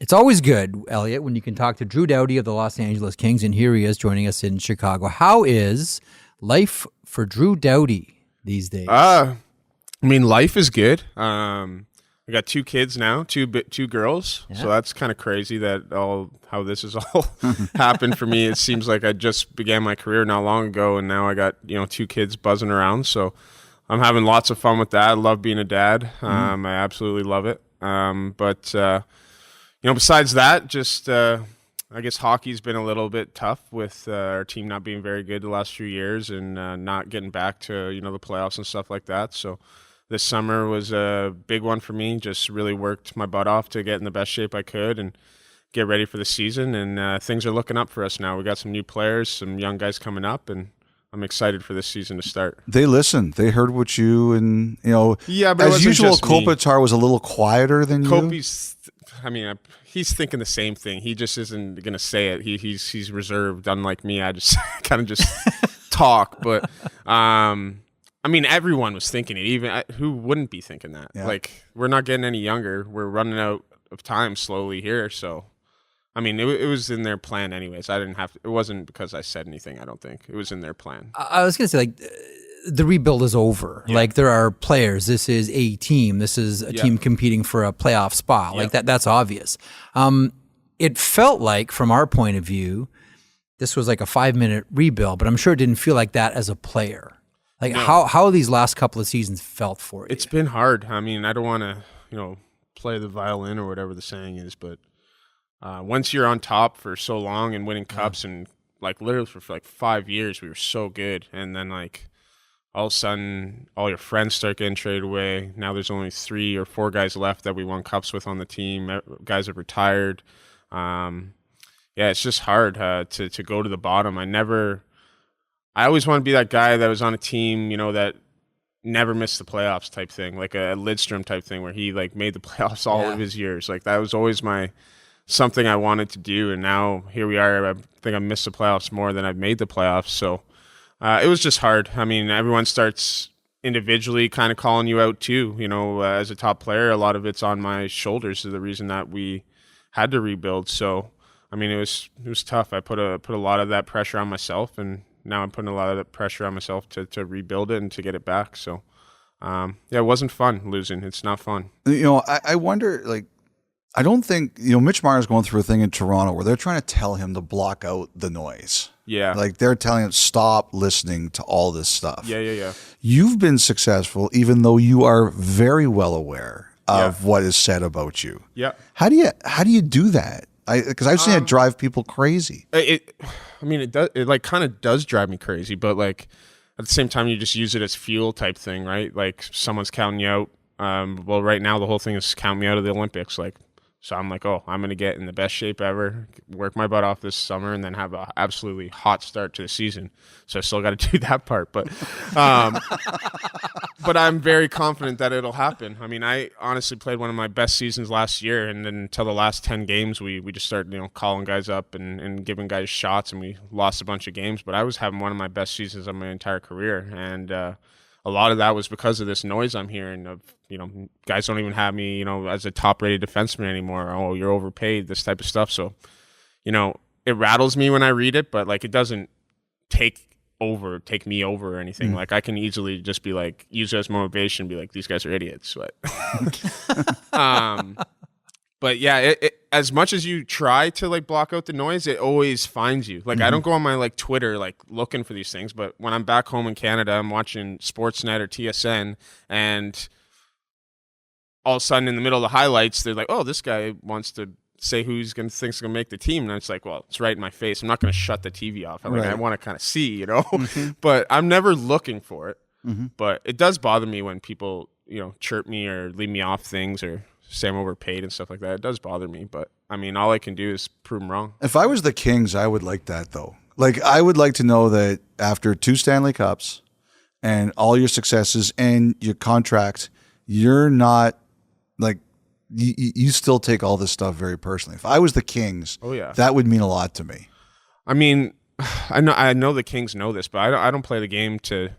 It's always good, Elliotte, when you can talk to Drew Doughty of the Los Angeles Kings, and here he is joining us in Chicago. How is life for Drew Doughty these days? Life is good. I got 2 kids now, two girls, so that's kind of crazy how this has all happened for me. It seems like I just began my career not long ago, and now I got 2 kids buzzing around. So I'm having lots of fun with that. I love being a dad. I absolutely love it. Besides that, just I guess hockey's been a little bit tough with our team not being very good the last few years and not getting back to the playoffs and stuff like that. So this summer was a big one for me. Just really worked my butt off to get in the best shape I could and get ready for the season. And things are looking up for us now. We got some new players, some young guys coming up, and I'm excited for this season to start. They listened. They heard what you and Yeah, but as usual, Kopitar was a little quieter than you. He's thinking the same thing. He just isn't going to say it. He's reserved, unlike me. I just kind of just talk. But everyone was thinking it. Even who wouldn't be thinking that? Yeah. Like, we're not getting any younger. We're running out of time slowly here. So, it was in their plan anyways. I didn't have to. It wasn't because I said anything. I don't think it was in their plan. I was going to say, the rebuild is over. Yeah. Like, there are players. This is a team. This is a team competing for a playoff spot. Like that's obvious. It felt like, from our point of view, this was like a 5-minute rebuild, but I'm sure it didn't feel like that as a player. Like, how these last couple of seasons felt for you? It's been hard. I don't want to, play the violin or whatever the saying is, but once you're on top for so long and winning cups and literally for 5 years, we were so good. And then all of a sudden, all your friends start getting traded away. Now there's only 3 or 4 guys left that we won cups with on the team. Guys have retired. It's just hard to go to the bottom. I always want to be that guy that was on a team, that never missed the playoffs type thing, like a Lidstrom type thing where he made the playoffs all of his years. That was always something I wanted to do. And now here we are. I think I missed the playoffs more than I've made the playoffs. So it was just hard. Everyone starts individually kind of calling you out too. As a top player, a lot of it's on my shoulders is the reason that we had to rebuild. So, it was tough. I put a lot of that pressure on myself, and now I'm putting a lot of that pressure on myself to rebuild it and to get it back. So, it wasn't fun losing. It's not fun. I wonder, I don't think, Mitch Marner's going through a thing in Toronto where they're trying to tell him to block out the noise. Yeah. They're telling him, stop listening to all this stuff. Yeah. You've been successful, even though you are very well aware of what is said about you. Yeah. How do you do that? Because I've seen it drive people crazy. It kind of does drive me crazy, but at the same time, you just use it as fuel type thing, right? Someone's counting you out. Right now the whole thing is count me out of the Olympics. So I'm I'm going to get in the best shape ever, work my butt off this summer, and then have an absolutely hot start to the season. So I still got to do that part, but but I'm very confident that it'll happen. I honestly played one of my best seasons last year, and then until the last 10 games, we just started calling guys up and giving guys shots, and we lost a bunch of games. But I was having one of my best seasons of my entire career, and a lot of that was because of this noise I'm hearing of, guys don't even have me, as a top-rated defenseman anymore. Oh, you're overpaid, this type of stuff. So, it rattles me when I read it, but it doesn't take me over or anything. I can easily just be use it as motivation, be these guys are idiots. But yeah, as much as you try to block out the noise, it always finds you. I don't go on my Twitter looking for these things, but when I'm back home in Canada, I'm watching Sportsnet or TSN, and all of a sudden in the middle of the highlights, they're oh, this guy wants to say who thinks is gonna make the team, and it's well, it's right in my face. I'm not gonna shut the TV off. I want to kind of see, but I'm never looking for it. But it does bother me when people chirp me or leave me off things or say I'm overpaid and stuff like that. It does bother me, but all I can do is prove them wrong. If I was the Kings, I would like that though. I would like to know that after 2 Stanley Cups and all your successes and your contract, you're not you still take all this stuff very personally. If I was the Kings, that would mean a lot to me. I know the Kings know this, but I don't play the game to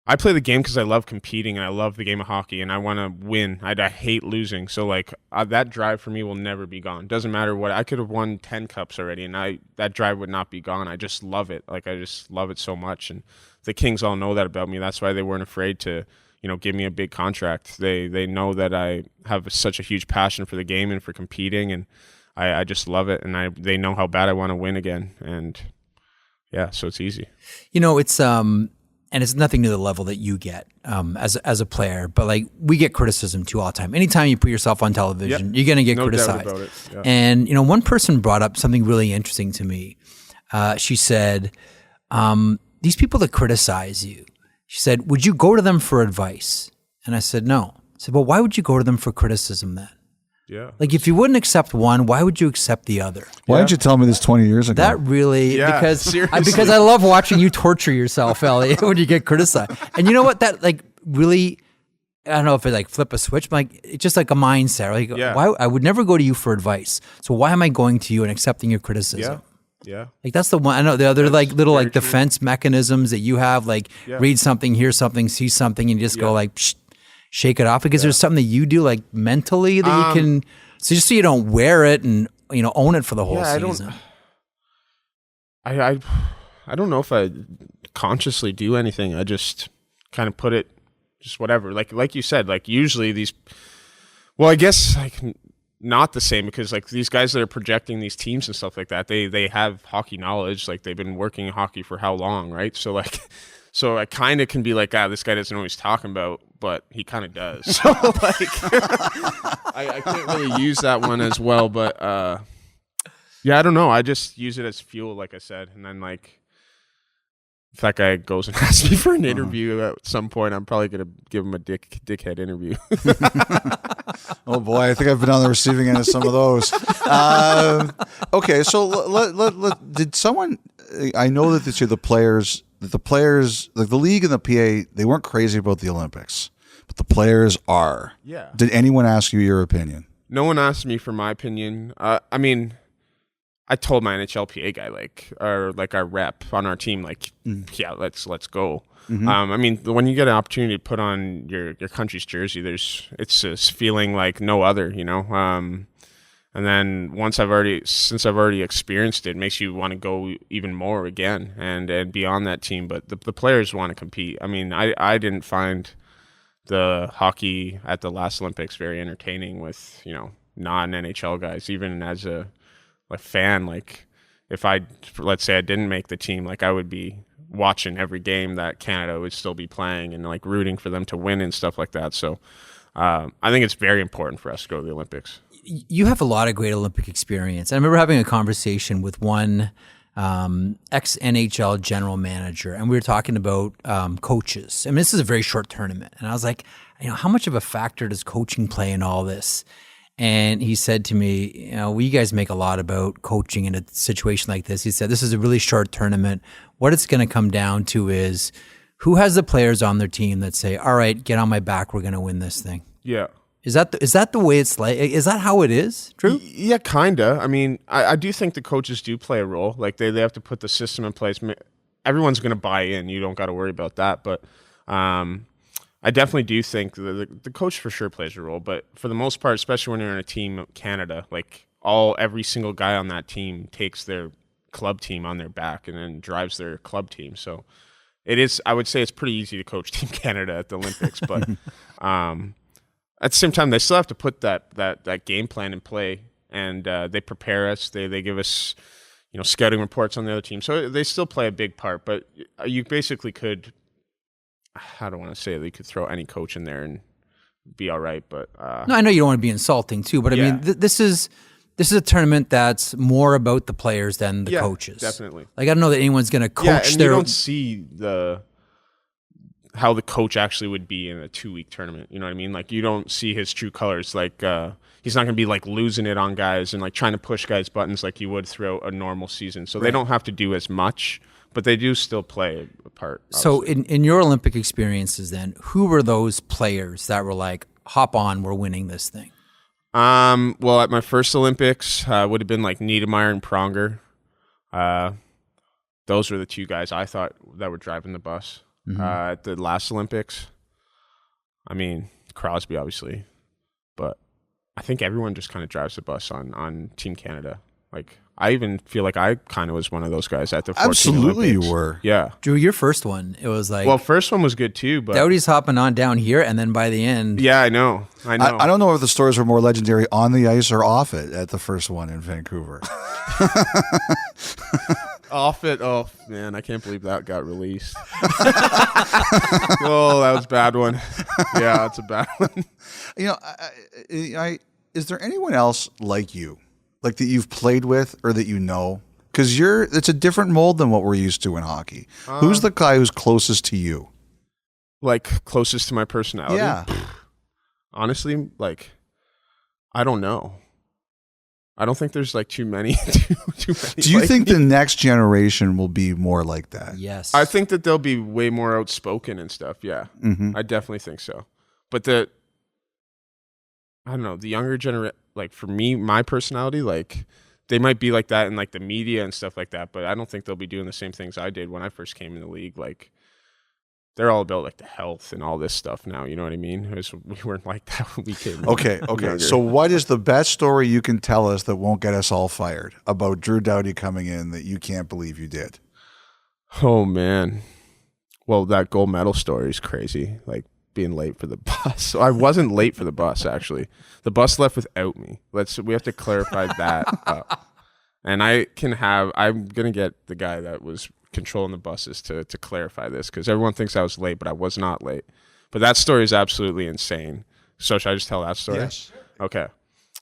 I play the game because I love competing and I love the game of hockey and I want to win. I hate losing. So like that drive for me will never be gone. Doesn't matter what. I could have won 10 cups already and that drive would not be gone. I just love it. Like I just love it so much. And the Kings all know that about me. That's why they weren't afraid to, give me a big contract. They know that I have such a huge passion for the game and for competing, and I just love it. And they know how bad I want to win again. And yeah, so it's easy. It's and it's nothing to the level that you get as a player, but like we get criticism too all the time. Anytime you put yourself on television, you're going to get criticized. Doubt about it. Yeah. And one person brought up something really interesting to me. She said, "These people that criticize you," she said, "would you go to them for advice?" And I said, "No." I said, "Well, why would you go to them for criticism then?" Yeah. Like if you wouldn't accept one, why would you accept the other? Why didn't you tell me this 20 years ago? That really, because I love watching you torture yourself, Elliotte, when you get criticized. And you know what? That like really, I don't know if it like flip a switch, but like it's just like a mindset. Like why I would never go to you for advice. So why am I going to you and accepting your criticism? Yeah. Like that's the one. I know the other like little like defense mechanisms that you have. Like read something, hear something, see something, and you just go like. Psh, shake it off because there's something that you do like mentally that you can, so just so you don't wear it and own it for the whole season. I don't know if I consciously do anything. I just kind of put it just whatever. Like you said, like usually these. Well, I guess like not the same because like these guys that are projecting these teams and stuff like that, they have hockey knowledge. Like they've been working in hockey for how long, right? So like. So I kind of can be like, this guy doesn't know what he's talking about, but he kind of does. So like, I can't really use that one as well. But I don't know. I just use it as fuel, like I said. And then like, if that guy goes and asks me for an interview at some point, I'm probably gonna give him a dickhead interview. Oh boy, I think I've been on the receiving end of some of those. Okay, so did someone? I know that the players. The players, like the league and the PA, they weren't crazy about the Olympics, but the players are. Yeah. Did anyone ask you your opinion? No one asked me for my opinion. I mean, I told my NHLPA guy, our rep on our team, let's go. Mm-hmm. I mean, when you get an opportunity to put on your country's jersey, it's this feeling like no other, And then since I've already experienced it makes you want to go even more again and be on that team. But the players want to compete. I mean, I didn't find the hockey at the last Olympics very entertaining with, non-NHL guys. Even as a fan, like if let's say I didn't make the team, like I would be watching every game that Canada would still be playing and like rooting for them to win and stuff like that. So I think it's very important for us to go to the Olympics. You have a lot of great Olympic experience. I remember having a conversation with one ex-NHL general manager, and we were talking about coaches. I mean, this is a very short tournament. And I was like, how much of a factor does coaching play in all this? And he said to me, you guys make a lot about coaching in a situation like this. He said, this is a really short tournament. What it's going to come down to is who has the players on their team that say, all right, get on my back, we're going to win this thing. Yeah. Is that the way it's like? Is that how it is? True? Yeah, kind of. I mean, I do think the coaches do play a role. Like they have to put the system in place. Everyone's going to buy in. You don't got to worry about that. But I definitely do think the coach for sure plays a role. But for the most part, especially when you're in a team, Canada, like every single guy on that team takes their club team on their back and then drives their club team. So it is. I would say it's pretty easy to coach Team Canada at the Olympics, but. At the same time, they still have to put that game plan in play, and they prepare us. They give us, scouting reports on the other team. So they still play a big part. But you basically could, I don't want to say that you could throw any coach in there and be all right. But no, I know you don't want to be insulting too. But I mean, this is a tournament that's more about the players than the coaches. Definitely. Like I don't know that anyone's going to coach. Yeah, and you don't see how the coach actually would be in a 2-week tournament. You know what I mean? Like you don't see his true colors. Like he's not going to be like losing it on guys and like trying to push guys' buttons like you would throughout a normal season. So they don't have to do as much, but they do still play a part. Obviously. So in your Olympic experiences then, who were those players that were like, hop on, we're winning this thing? Well, at my first Olympics, would have been like Niedermeyer and Pronger. Those were the two guys I thought that were driving the bus. at the last Olympics. I mean, Crosby, obviously. But I think everyone just kind of drives the bus on Team Canada. Like, I even feel like I kind of was one of those guys at the 14 Absolutely Olympics. You were. Yeah. Drew, your first one, it was like... Well, first one was good too, but... Doughty's hopping on down here, and then by the end... Yeah, I know. I don't know if the stories were more legendary on the ice or off it at the first one in Vancouver. Off it? Oh, man, I can't believe that got released. Oh, that was a bad one. Yeah, that's a bad one. You know, is there anyone else like you? Like that you've played with or that you know? Because it's a different mold than what we're used to in hockey. Who's the guy who's closest to you? Like, closest to my personality? Yeah. Honestly, like, I don't know. I don't think there's like too many. too many. Do you think the next generation will be more like that? Yes. I think that they'll be way more outspoken and stuff. Yeah. Mm-hmm. I definitely think so. But I don't know, the younger generation, like for me, my personality, like they might be like that in like the media and stuff like that, but I don't think they'll be doing the same things I did when I first came in the league. Like they're all about like the health and all this stuff now. You know what I mean? We weren't like that when we came in. Okay. Younger. So what is the best story you can tell us that won't get us all fired about Drew Doughty coming in that you can't believe you did? Oh man. Well, that gold medal story is crazy. Like being late for the bus. So I wasn't late for the bus, actually. The bus left without me. We have to clarify that. And I'm going to get the guy that was controlling the buses to clarify this, because everyone thinks I was late, but I was not late. But that story is absolutely insane. So should I just tell that story? Yes. Okay.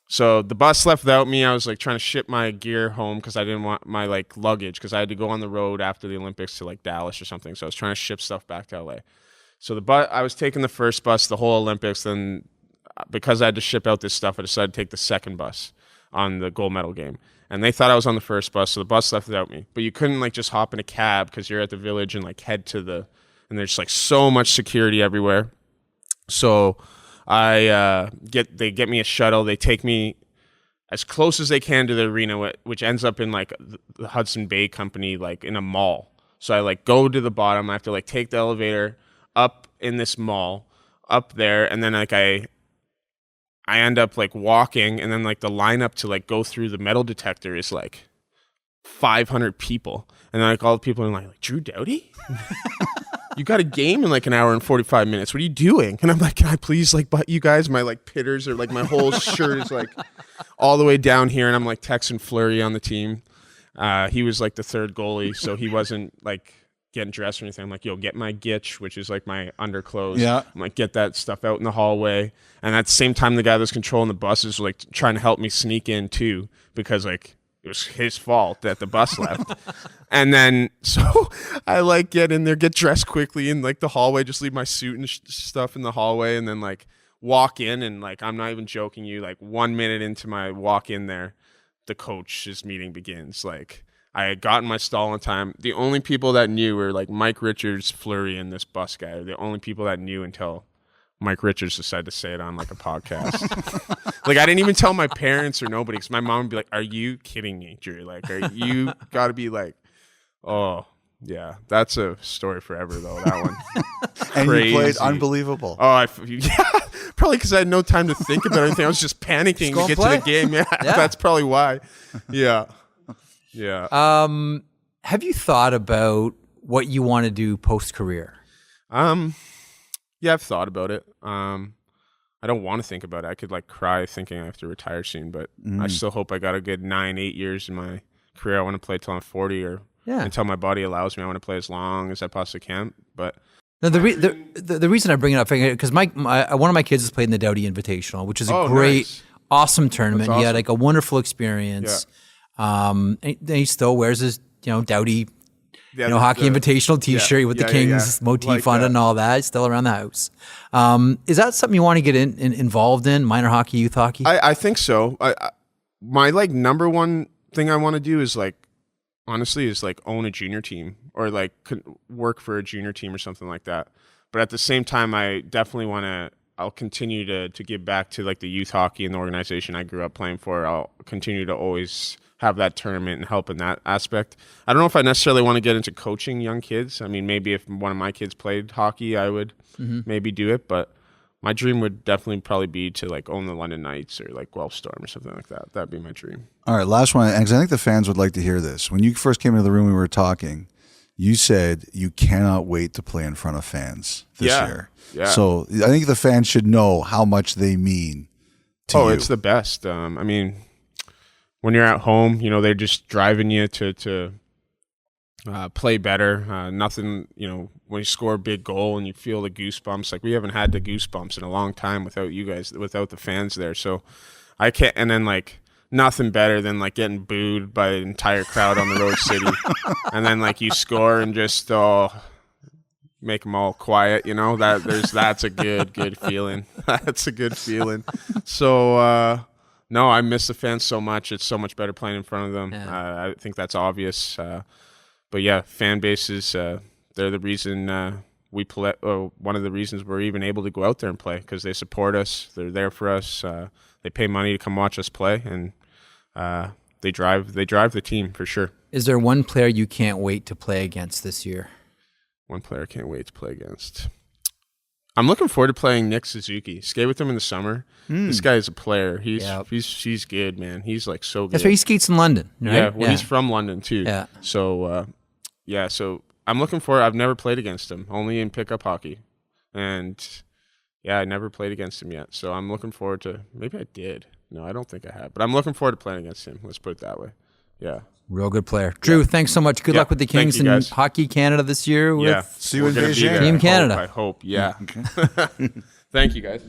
So the bus left without me. I was like trying to ship my gear home because I didn't want my like luggage, because I had to go on the road after the Olympics to like Dallas or something. So I was trying to ship stuff back to LA. So I was taking the first bus the whole Olympics. Then because I had to ship out this stuff, I decided to take the second bus on the gold medal game. And they thought I was on the first bus, so the bus left without me. But you couldn't like just hop in a cab because you're at the village and like head to and there's like so much security everywhere. So they get me a shuttle. They take me as close as they can to the arena, which ends up in like the Hudson Bay Company, like in a mall. So I like go to the bottom. I have to like take the elevator up in this mall up there, and then like I end up like walking, and then like the lineup to like go through the metal detector is like 500 people, and then like all the people are like Drew Doughty? You got a game in like an hour and 45 minutes. What are you doing? And I'm like, can I please like butt you guys? My like pitters are like, my whole shirt is like all the way down here, and I'm like texting Fleury on the team. He was like the third goalie, so he wasn't like getting dressed or anything. I'm like, yo, get my gitch, which is like my underclothes. Yeah. I'm like, get that stuff out in the hallway. And at the same time, the guy that was controlling the buses was like trying to help me sneak in too, because like it was his fault that the bus left. And then so I like get in there, get dressed quickly in like the hallway, just leave my suit and stuff in the hallway, and then like walk in, and like I'm not even joking you, like 1 minute into my walk in there, the coach's meeting begins. Like I had gotten my stall in time. The only people that knew were like Mike Richards, Fleury, and this bus guy. The only people that knew until Mike Richards decided to say it on like a podcast. Like I didn't even tell my parents or nobody, because my mom would be like, "Are you kidding me, Drew? Like, you got to be like, oh yeah, that's a story forever though, that one." And Crazy. you played unbelievable. Oh, yeah, probably because I had no time to think about anything. I was just panicking to get to the game. Yeah, that's probably why. Yeah. Yeah. Have you thought about what you want to do post-career? Yeah, I've thought about it. I don't want to think about it. I could like cry thinking I have to retire soon, but I still hope I got a good 9-8 years in my career. I want to play till I'm 40 or until my body allows me. I want to play as long as I possibly can. But now, the reason I bring it up, because one of my kids has played in the Doughty Invitational, which is a great, awesome tournament. Awesome. He had like a wonderful experience. Yeah. And he still wears his, Doughty, hockey invitational T-shirt with the Kings motif like on it and all that. It's still around the house. Is that something you want to get involved in? Minor hockey, youth hockey? I think so. My like number one thing I want to do is like, honestly, is like own a junior team or like work for a junior team or something like that. But at the same time, I definitely want to I'll continue to give back to like the youth hockey and the organization I grew up playing for. I'll continue to always have that tournament and help in that aspect. I don't know if I necessarily want to get into coaching young kids. I mean, maybe if one of my kids played hockey, I would maybe do it. But my dream would definitely probably be to like own the London Knights or like Guelph Storm or something like that. That'd be my dream. All right, last one, because I think the fans would like to hear this. When you first came into the room, we were talking. You said you cannot wait to play in front of fans this year. Yeah. So I think the fans should know how much they mean to you. Oh, it's the best. I mean, when you're at home, you know, they're just driving you to play better. Nothing, you know, when you score a big goal and you feel the goosebumps. Like, we haven't had the goosebumps in a long time without you guys, without the fans there. So I can't, and then like, nothing better than like getting booed by the entire crowd on the road city. And then like you score and just make them all quiet, you know. That's a good feeling. That's a good feeling. So no, I miss the fans so much. It's so much better playing in front of them. Yeah. I think that's obvious. But yeah, fan bases, they're the reason we play. One of the reasons we're even able to go out there and play, because they support us. They're there for us. They pay money to come watch us play, and they drive the team for sure. Is there one player you can't wait to play against this year? One player I can't wait to play against. I'm looking forward to playing Nick Suzuki. Skate with him in the summer. This guy is a player. He's good, man. He's like so good. That's why he skates in London, right? Yeah, well, he's from London too. Yeah. So so I'm looking forward. I've never played against him, only in pickup hockey, and yeah, I never played against him yet. So I'm looking forward to. Maybe I did. No, I don't think I have. But I'm looking forward to playing against him. Let's put it that way. Yeah. Real good player. Drew, thanks so much. Good luck with the Kings and Hockey Canada this year. See you in Beijing. Team Canada. I hope. Yeah. Okay. Thank you, guys.